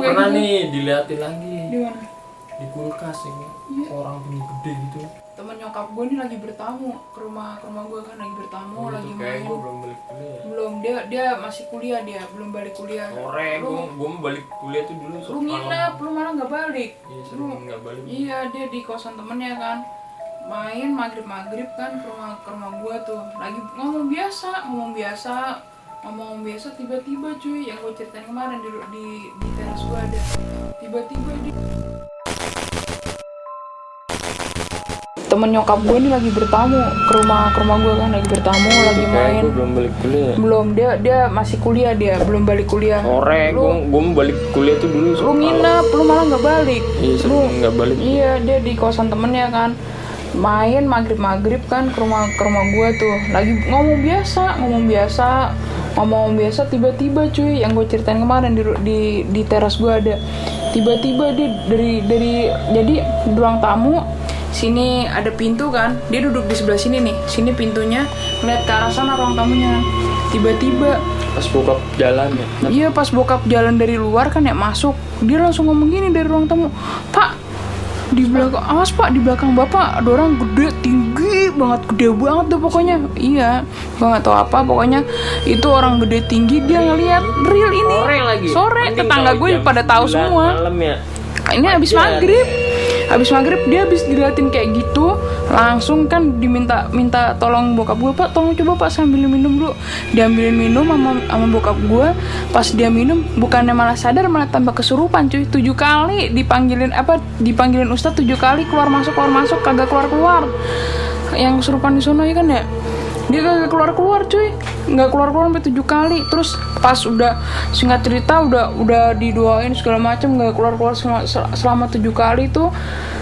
pernah gitu. nih diliatin lagi Di mana? di kulkas ini orang tinggi gede gitu. Temen nyokap gue nih lagi bertamu ke rumah gue kan, lagi bertamu, lagi Gitu, kayak main. gue belum balik kuliah. Belum, dia masih kuliah, dia belum balik kuliah. Sore gue mau balik kuliah tuh dulu Lu nginep, lu malah nggak balik. Iya, sering nggak balik. Iya, dia di kosan temennya kan, main maghrib kan ke rumah gue tuh, lagi ngomong biasa, tiba-tiba cuy, yang gue ceritain kemarin di teras gue ada, tiba-tiba dia temen nyokap gue ini lagi bertamu ke rumah gue kan, lagi bertamu, lagi main. Gue belum balik kuliah. Belum, dia masih kuliah, dia belum balik kuliah. Sore gue mau balik kuliah tuh dulu. Lu nginep, lu malah nggak balik. Iya, sering nggak balik. Iya, dia di kosan temennya kan, main maghrib kan ke rumah gue tuh, lagi ngomong biasa, tiba-tiba cuy, yang gue ceritain kemarin di teras gue ada, tiba-tiba dia dari jadi ruang tamu sini ada pintu kan, dia duduk di sebelah sini nih, sini pintunya, ngeliat ke arah sana ruang tamunya. Tiba-tiba Pas bokap jalan ya. iya, pas bokap jalan dari luar kan ya, masuk, dia langsung ngomong gini dari ruang tamu, "Pak, di belakang, awas Pak, di belakang Bapak ada orang gede, tinggi banget, gede banget deh pokoknya." Iya, gue nggak tahu apa, pokoknya itu orang gede tinggi, dia ngeliat real ini. Sore, tetangga gue pada tahu semua. Malam ya. Ini habis maghrib dia habis diliatin kayak gitu, langsung kan diminta tolong bokap gue, "Pak, tolong coba Pak sambil minum dulu." Diambilin minum sama bokap gue. Pas dia minum, bukannya malah sadar, malah tambah kesurupan cuy. 7 kali dipanggilin ustadz, 7 kali keluar masuk kagak keluar. Yang kesurupan di sono ya kan ya, dia kagak keluar cuy, nggak keluar sampai 7 kali. Terus pas udah, singkat cerita, udah didoain segala macam, nggak keluar selama 7 kali tuh.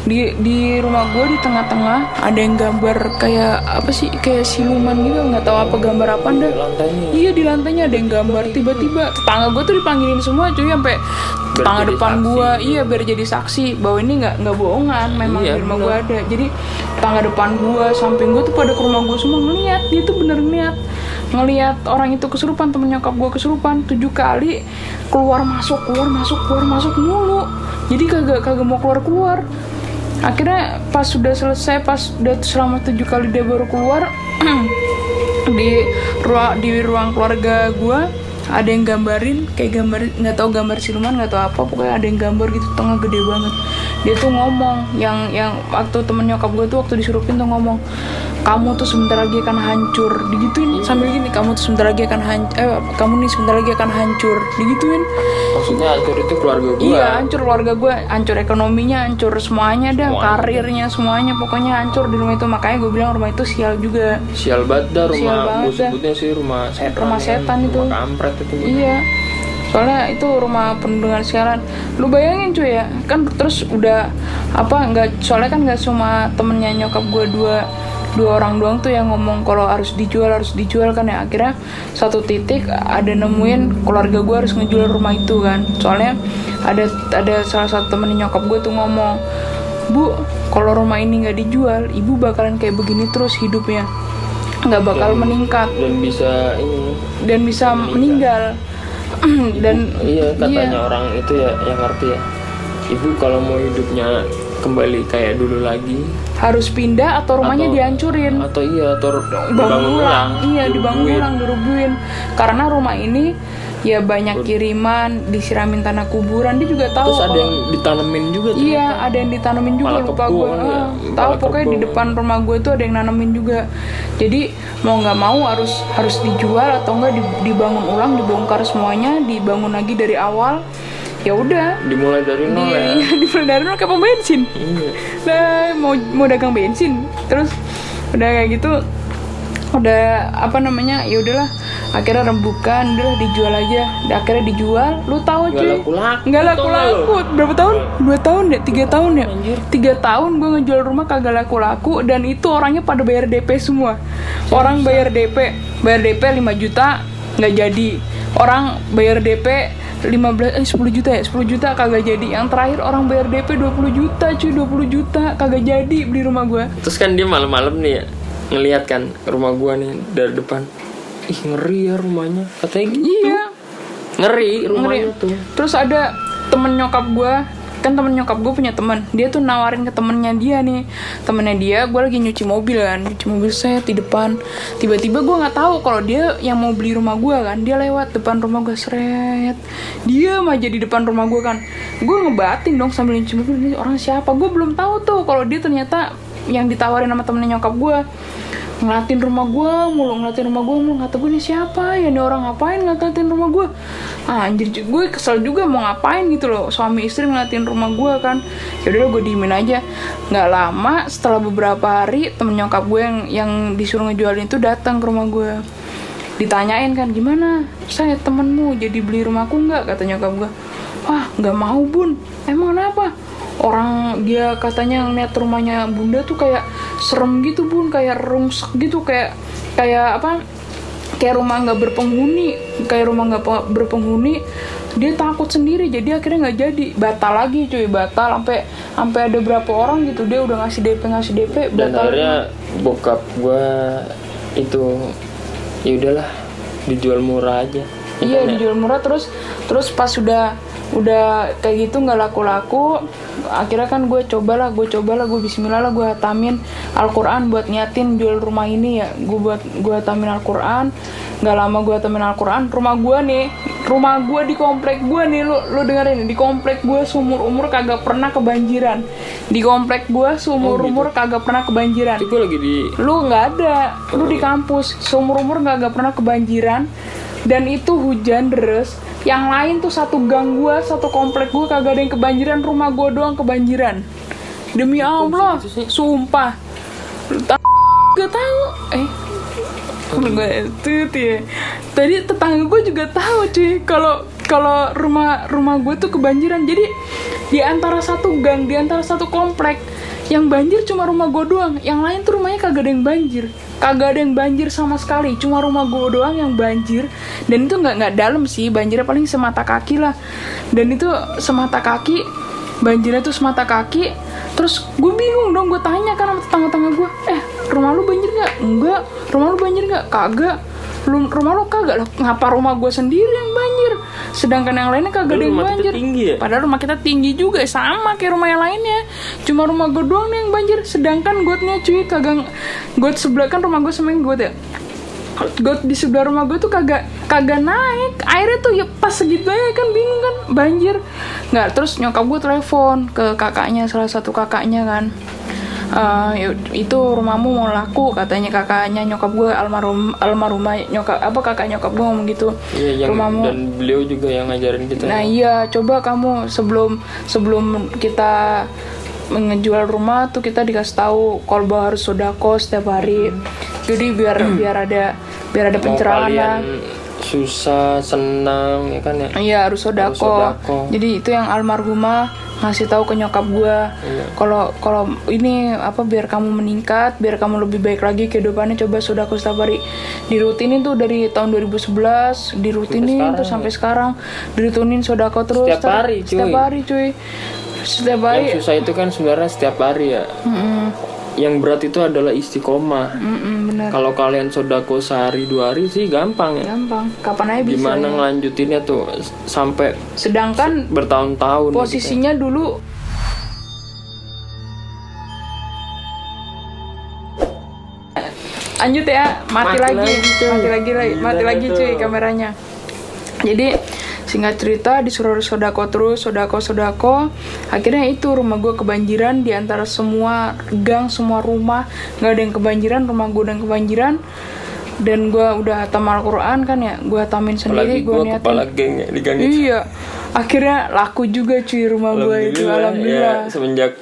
Di rumah gue di tengah-tengah ada yang gambar kayak apa sih, kayak siluman gitu, nggak tahu apa gambar apa dah. Iya, di lantainya ada yang gambar. Tiba-tiba tetangga gue tuh dipanggilin semua cuy, sampai tetangga depan gue, iya, biar jadi saksi bahwa ini nggak bohongan, memang di rumah gue ada. Jadi tetangga depan gue, samping gue tuh pada ke rumah gue semua ngeliat, dia tuh bener ngeliat orang itu kesurupan, temen nyokap gue kesurupan 7 kali keluar masuk mulu. Jadi kagak mau keluar. Akhirnya pas sudah selesai, pas udah selama 7 kali dia baru keluar, di ruang keluarga gue ada yang gambarin, kayak gambar, nggak tahu gambar siluman, nggak tahu apa, pokoknya ada yang gambar gitu, tengah gede banget. Dia tuh ngomong, yang waktu temen nyokap gue tuh waktu disurupin tuh ngomong, "Kamu tuh sebentar lagi akan hancur," digituin sambil gini, "Kamu tuh sebentar lagi akan hancur," digituin. Maksudnya hancur itu keluarga gue. Iya, hancur keluarga gue, hancur ekonominya, hancur semuanya dah, karirnya semuanya, pokoknya hancur di rumah itu. Makanya gue bilang rumah itu sial juga. Sial banget dah rumah, gue dah. sebutnya sih rumah setan. Rumah setan itu. Rumah kampret itu. Iya. Soalnya itu rumah penuh dengan sialan. Lu bayangin cuy ya, kan terus udah soalnya kan nggak cuma temennya nyokap gue dua orang doang tuh yang ngomong kalau harus dijual kan ya. Akhirnya satu titik ada nemuin keluarga gue harus ngejual rumah itu kan. Soalnya ada salah satu temen nyokap gue tuh ngomong, "Bu, kalau rumah ini nggak dijual, ibu bakalan kayak begini terus hidupnya, nggak bakal meningkat dan bisa meninggal." Dan iya, katanya orang itu ya yang ngerti ya, ibu kalau mau hidupnya kembali kayak dulu lagi harus pindah atau rumahnya dihancurin atau dibangun ulang. Iya, dibangun ulang, dirubuhin. Karena rumah ini ya banyak kiriman, disiramin tanah kuburan, dia juga tahu. Terus ada yang ditanemin juga tuh. Iya, ada yang ditanemin juga, lupa gue. Tahu pokoknya di depan rumah gue tuh ada yang nanemin juga. Jadi mau nggak mau harus dijual atau enggak dibangun ulang, dibongkar semuanya, dibangun lagi dari awal. Ya udah, dimulai dari nol ya. Dimulai dari nol kayak pom bensin. Iya. Nah, mau dagang bensin. Terus udah kayak gitu, udah ya udahlah, akhirnya rembukan, udah dijual aja. Akhirnya dijual, lu tahu cuy, nggak laku. Berapa tahun? 2 tahun ya, 3 tahun ya. 3 tahun gue ngejual rumah kagak laku, dan itu orangnya pada bayar DP semua. Orang bayar DP 5 juta nggak jadi. Orang bayar DP 10 juta kagak jadi. Yang terakhir orang bayar DP 20 juta kagak jadi beli rumah gue. Terus kan dia malam-malam nih ya ngelihat kan rumah gue nih dari depan, "Ih, ngeri ya rumahnya," katanya gitu. Iya, ngeri rumahnya tuh. Terus ada temen nyokap gue, kan temen nyokap gue punya teman, dia tuh nawarin ke temennya dia nih, temennya dia, gue lagi nyuci mobil set di depan, tiba-tiba gue nggak tahu kalau dia yang mau beli rumah gue kan, dia lewat depan rumah gue, seret, diam aja di depan rumah gue kan, gue ngebatin dong sambil nyuci mobil, ini orang siapa, gue belum tahu tuh kalau dia ternyata yang ditawarin sama temennya nyokap gue. Ngeliatin rumah gue mulu, kata gue, ini siapa ya, ini orang ngapain ngeliatin rumah gue, anjir, gue kesel juga mau ngapain gitu loh, suami istri ngeliatin rumah gue kan. Yaudah gue diemin aja. Nggak lama setelah beberapa hari, temen nyokap gue yang disuruh ngejualin itu datang ke rumah gue, ditanyain kan, gimana saya temenmu jadi beli rumahku nggak, kata nyokap gue. Wah, nggak mau bun, emang kenapa? Orang dia katanya ngeliat rumahnya bunda tuh kayak serem gitu bun, kayak rungsek gitu, kayak apa, kayak rumah nggak berpenghuni, dia takut sendiri, jadi akhirnya nggak jadi, batal lagi cuy, sampai ada berapa orang gitu, dia udah ngasih DP dan akhirnya bokap gue itu ya udahlah dijual murah aja. Iya, dijual murah. Terus pas udah kayak gitu nggak laku, akhirnya kan gue cobalah, gue bismillah lah, gue hatamin Al-Quran buat niatin jual rumah ini ya, gue hatamin Al-Quran. Nggak lama gue hatamin Al-Quran, rumah gue di komplek gue nih, lu dengerin, di komplek gue seumur umur kagak pernah kebanjiran, Itu gue lagi di, lu nggak ada, lu di kampus, seumur umur kagak pernah kebanjiran. Dan itu hujan deres, yang lain tuh satu gang gue, satu komplek gue kagak ada yang kebanjiran, rumah gue doang kebanjiran. Demi Allah, sumpah. Gak tahu. Gue itu ya. Tadi tetangga gue juga tahu cuy, kalau rumah gue tuh kebanjiran. Jadi di antara satu gang, di antara satu komplek, yang banjir cuma rumah gue doang, yang lain tuh rumahnya kagak ada yang banjir sama sekali, cuma rumah gue doang yang banjir. Dan itu nggak dalam sih, banjirnya paling semata kaki lah, dan itu semata kaki, banjirnya tuh semata kaki. Terus gue bingung dong, gue tanya kan sama tetangga-tetangga gue, rumah lu banjir nggak? Enggak. Rumah lu banjir nggak? Kagak. Rumah lu kagak lah, ngapa rumah gue sendiri yang banjir, sedangkan yang lainnya kagak ada yang banjir. Ya? Padahal rumah kita tinggi juga, sama kayak rumah yang lainnya, cuma rumah gue doang nih yang banjir. Sedangkan gotnya cuy kagak, got sebelah kan rumah gue sama yang got ya, got di sebelah rumah gue tuh kagak naik airnya tuh ya, pas segitu aja kan, bingung kan, banjir nggak. Terus nyokap gue telepon ke kakaknya, salah satu kakaknya kan, itu rumahmu mau laku, katanya kakaknya nyokap gue, almarhumah nyokap, kakak nyokap gue ngomong gitu. Iya, rumahmu, dan beliau juga yang ngajarin kita. Nah iya, coba kamu sebelum kita ngejual rumah tuh, kita dikasih tahu kalau harus sodako setiap hari. Jadi biar ada pencerahan lah. Susah senang ya kan ya. Iya, harus sodako. Jadi itu yang almarhumah ngasih tahu ke nyokap gue. Kalau ini biar kamu meningkat, biar kamu lebih baik lagi kehidupannya, coba sodako setiap hari. Dirutinin tuh dari tahun 2011, dirutinin tuh sampai sekarang, dirutinin sodako terus setiap hari cuy. Setiap hari. Yang susah itu kan sebenarnya setiap hari ya. Yang berat itu adalah istiqomah. Bener. Kalau kalian sodako sehari 2 hari sih gampang ya. Gampang, kapan aja bisa. Gimana ngelanjutinnya tuh sampai sedangkan bertahun-tahun. Posisinya gitu. Dulu lanjut ya, mati lagi cuy kameranya. Jadi singkat cerita, disuruh sodako terus, sodako. Akhirnya itu rumah gue kebanjiran, di antara semua gang, semua rumah nggak ada yang kebanjiran, rumah gue yang kebanjiran. Dan gue udah hatam Al-Quran kan ya, gue hatamin sendiri, gue niatin. Kepala geng ya di gang itu. Iya, akhirnya laku juga cuy rumah gue itu, alhamdulillah. Ya, semenjak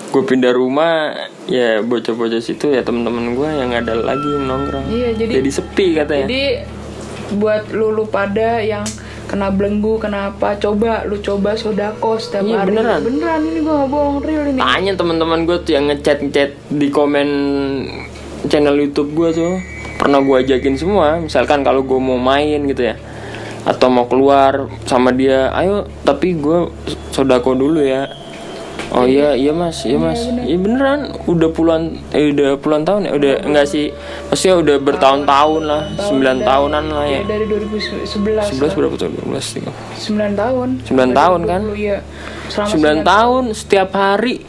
gue pindah rumah, ya bocah-bocah situ ya temen-temen gue yang ada lagi nongkrong. Iya, jadi sepi katanya. Jadi buat lu pada yang kena belenggu, kenapa, coba sodako setiap hari. Beneran ini gue gak bohong, real ini. Tanya teman-teman gue tuh yang ngechat di komen channel YouTube gue tuh, pernah gue ajakin semua. Misalkan kalau gue mau main gitu ya, atau mau keluar sama dia, ayo, tapi gue sodako dulu ya. Oh iya mas, iya beneran udah puluhan tahun ya, udah enggak sih, maksudnya udah bertahun-tahun lah, 9 tahunan lah ya. Dari 2011. 11 berapa tuh? 12 9 tahun. 9 tahun kan? Iya. 9 tahun setiap hari.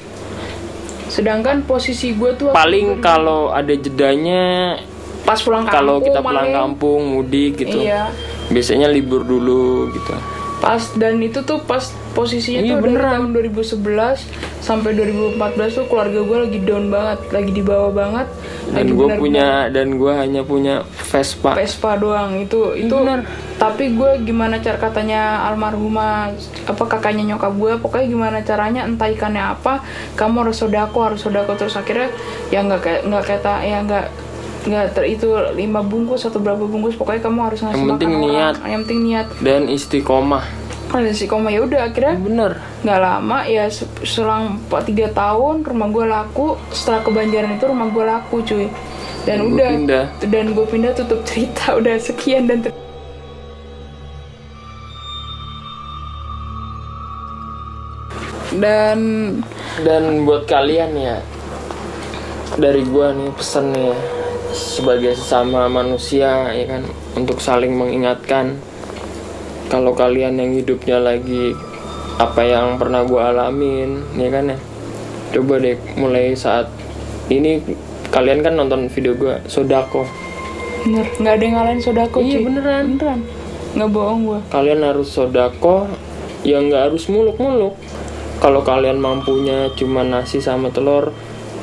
Sedangkan posisi gue tuh Paling kalau ada jedanya pas pulang kampung, kalau kita pulang kampung mudik gitu. Iya. Biasanya libur dulu gitu. Pas, dan itu tuh pas posisinya Iya, tuh dari beneran. tahun 2011 sampai 2014 tuh keluarga gue lagi down banget, lagi di bawah banget. Dan gue hanya punya Vespa. Vespa doang itu Bener. Tapi gue gimana cara, katanya almarhumah apa kakaknya nyokap gue, pokoknya gimana caranya entah ikannya apa, kamu harus sodako terus akhirnya ya nggak itu 5 bungkus atau berapa bungkus, pokoknya kamu harus ngasih Yang penting makan niat. orang. Yang penting niat Dan istiqomah. ada si koma. Ya udah akhirnya Bener. nggak lama ya, selang 3 tahun rumah gue laku. Setelah kebanjaran itu rumah gue laku cuy, dan Gua udah pindah. dan gue pindah, tutup cerita. Udah sekian dan buat kalian ya, dari gua nih pesan nih ya, sebagai sesama manusia ya kan, untuk saling mengingatkan. Kalau kalian yang hidupnya lagi apa yang pernah gua alamin ya kan ya, coba deh mulai saat ini kalian kan nonton video gua sodako. bener, nggak ada yang ngalahin sodako Iya, cuy. beneran. Nggak bohong gue. Kalian harus sodako, yang nggak harus muluk-muluk. Kalau kalian mampunya cuma nasi sama telur,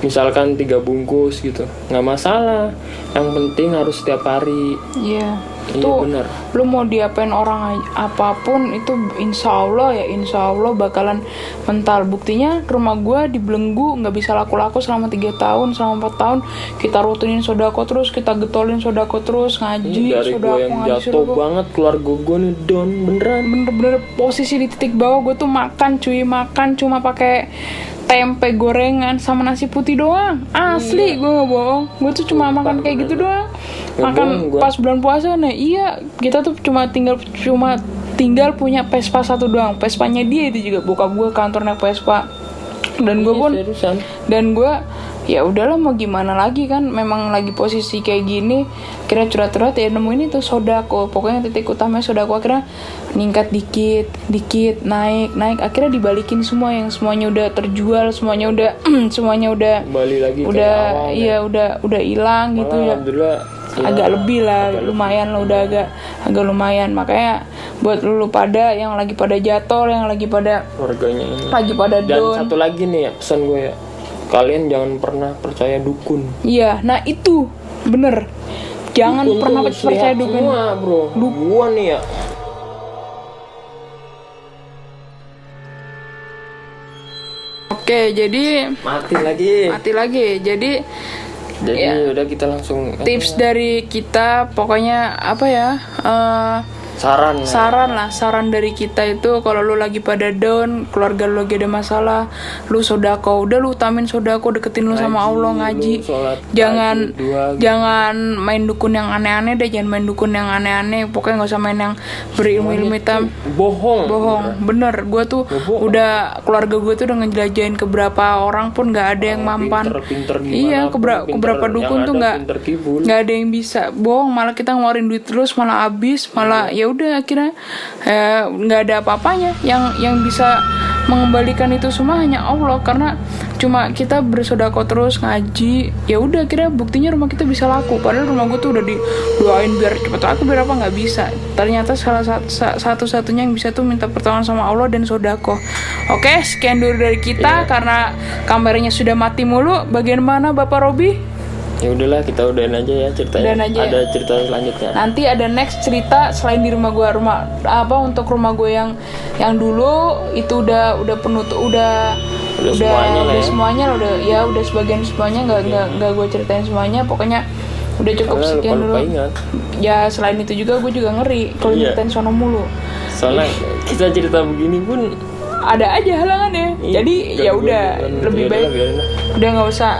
misalkan 3 bungkus gitu, nggak masalah. Yang penting harus setiap hari. Iya. Iya, Itu bener. lu mau diapain orang apapun itu insya Allah bakalan mental. Buktinya rumah gue dibelenggu, nggak bisa laku-laku selama 3 tahun, selama 4 tahun kita rutinin sodako terus, kita getolin sodako terus, ngaji Ini dari gue sodako, yang ngaji jatuh sodako. banget, keluarga gue nih down beneran. Bener-bener posisi di titik bawah. Gue tuh makan cuma pakai tempe gorengan sama nasi putih doang, asli. Gue nggak bohong, gue tuh cuma makan kayak gitu doang. Nggak Makan bohong gua. pas bulan puasa nih, iya kita tuh cuma tinggal punya Vespa 1 doang. Vespanya dia itu juga bokap gue kantor naik Vespa, dan gue pun Seriusan. dan gue ya udahlah mau gimana lagi kan, memang lagi posisi kayak gini. Kira curhat-curhat ya nemuin itu sodako, pokoknya titik utamanya sodako. Akhirnya ningkat dikit naik akhirnya dibalikin semua, yang semuanya udah terjual, semuanya udah Balik lagi ke udah awal iya udah hilang gitu ya. Alhamdulillah ya, Agak lebih lah, lumayan lah, udah agak lumayan. Makanya buat lu pada yang lagi pada jatuh, yang lagi pada keluarganya ini. down. Dan satu lagi nih ya, pesan gue ya, kalian jangan pernah percaya dukun. Iya, nah itu bener. Jangan Dukun pernah tuh percaya muslihat dukun. semua, bro. Gua nih ya, Oke, jadi mati lagi. Jadi Jadi ya, udah kita langsung tips dari kita pokoknya apa ya? Saran dari kita itu, kalau lu lagi pada down, keluarga lu lagi ada masalah, lu sodako, udah lu utamin sodako, deketin lu sama Allah, ngaji. lu sholat Jangan pagi, 2 jangan main dukun yang aneh-aneh deh, jangan main dukun yang aneh-aneh. Pokoknya nggak usah main yang berilmu hitam. Bohong, bener. Gue tuh udah, keluarga gue tuh udah ngejelajahin ke beberapa orang pun nggak ada yang mampan. Pinter gimana Iya, pun, ke beberapa pinter. dukun Yang tuh ada nggak pinter kibul. ada yang bisa. Bohong, malah kita ngeluarin duit terus, malah habis, malah ya udah akhirnya nggak ada apa-apanya. Yang bisa mengembalikan itu semua hanya Allah, karena cuma kita bersodako terus, ngaji, ya udah akhirnya buktinya rumah kita bisa laku. Padahal rumah gue tuh udah didoain biar cepet laku, biar apa, nggak bisa. Ternyata salah satu-satunya yang bisa tuh minta pertolongan sama Allah dan sodako. Oke, sekian dulu dari kita. Karena kameranya sudah mati mulu. Bagaimana Bapak Robi? Ya udahlah, kita udahin aja ya ceritanya. Udahin aja. Ada cerita selanjutnya. Nanti ada next cerita selain di rumah untuk rumah gue yang dulu itu udah penuh tuh, udah semuanya lah, udah sebagian semuanya, nggak gue ceritain semuanya. Pokoknya udah cukup Karena sekian lupa dulu. ingat. Ya selain itu juga gue juga ngeri kalau Iya. ceritain sono mulu. Soalnya kita cerita begini pun Ada aja halangannya. iya, Jadi ya udah gangguan. lebih Ya baik udahlah, biarin lah. Udah nggak usah,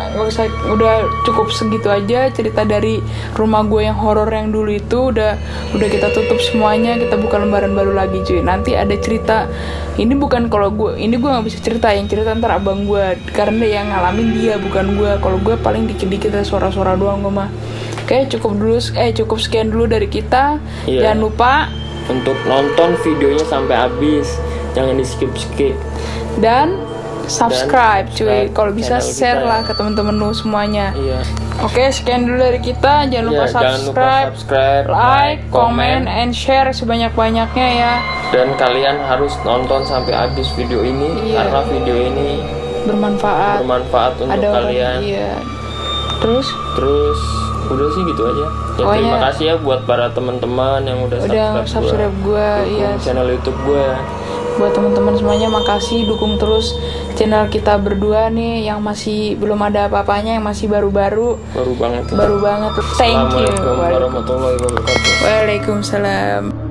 udah cukup segitu aja cerita dari rumah gue yang horor yang dulu itu. Udah kita tutup semuanya, kita buka lembaran baru lagi cuy. Nanti ada cerita, ini bukan kalau gue nggak bisa cerita, yang cerita ntar abang gue, karena yang ngalamin dia bukan gue. Kalau gue paling dikit-dikit suara-suara doang gue mah. Oke, cukup sekian dulu dari kita. Iya. Jangan lupa untuk nonton videonya sampai habis, jangan di skip dan subscribe cuy. subscribe Kalau bisa channel share kita, lah ke temen-temen lu semuanya. Iya. Oke, sekian dulu dari kita. Jangan lupa Iya, jangan lupa subscribe, like, comment, and share sebanyak-banyaknya ya. Dan kalian harus nonton sampai habis video ini. Iya. Karena video ini Bermanfaat untuk ada orang- kalian. Iya. Terus Udah sih gitu aja. Ya, Pokoknya- terima kasih ya buat para teman-teman yang udah subscribe gue, dukung iya. channel YouTube gue. Buat teman-teman semuanya, makasih dukung terus channel kita berdua nih yang masih belum ada apa-apanya, yang masih baru-baru. Baru banget. Thank you. Assalamualaikum warahmatullahi wabarakatuh. Waalaikumsalam.